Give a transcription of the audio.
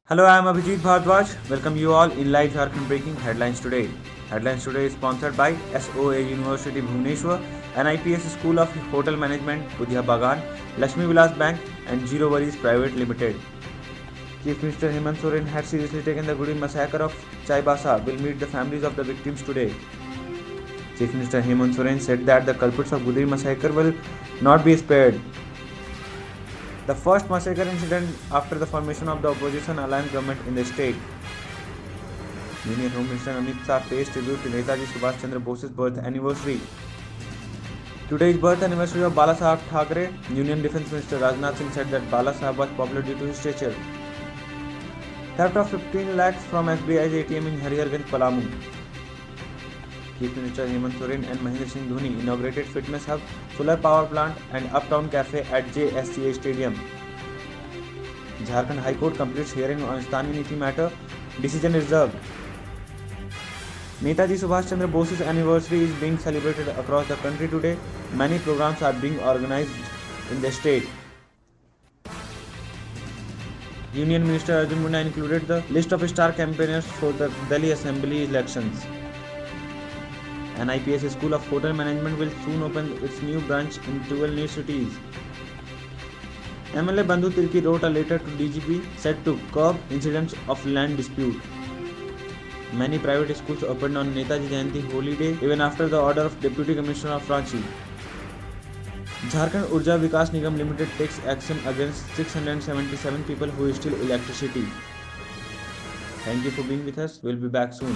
Hello, I am Abhijit Bhardwaj. Welcome you all in live Jharkhand Breaking Headlines Today. Headlines Today is sponsored by SOA University Bhubaneswar, NIPS School of Hotel Management, Budhya Bagan, Lakshmi Vilas Bank, and Zero Worries Private Limited. Chief Minister Hemant Soren had seriously taken the Gudi massacre of Chaibasa. Will meet the families of the victims today. Chief Minister Hemant Soren said that the culprits of Gudri massacre will not be spared. The first massacre incident after the formation of the opposition alliance government in the state. Union Home Minister Amit Shah pays tribute to Netaji Subhash Chandra Bose's birth anniversary. Today is birth anniversary of Bala Saheb Thackeray. Union Defence Minister Rajnath Singh said that Bala Saheb was popular due to his stature. Theft of 15 lakhs from SBI's ATM in Hariharganj, Palamu. Chief Minister Hemant Soren and Mahendra Singh Dhoni inaugurated Fitness Hub, Solar Power Plant and Uptown Cafe at JSCA Stadium. Jharkhand High Court completes hearing on Stani Niti matter. Decision reserved. Netaji Subhash Chandra Bose's anniversary is being celebrated across the country today. Many programs are being organized in the state. Union Minister Arjun Munda included the list of star campaigners for the Delhi Assembly elections. NIPS School of Hotel Management will soon open its new branch in 12 new cities. MLA Bandhu Tirki wrote a letter to DGP said to curb incidents of land dispute. Many private schools opened on Netaji Jayanti holiday even after the order of Deputy Commissioner of Ranchi. Jharkhand Urja Vikas Nigam Limited takes action against 677 people who steal electricity. Thank you for being with us. We'll be back soon.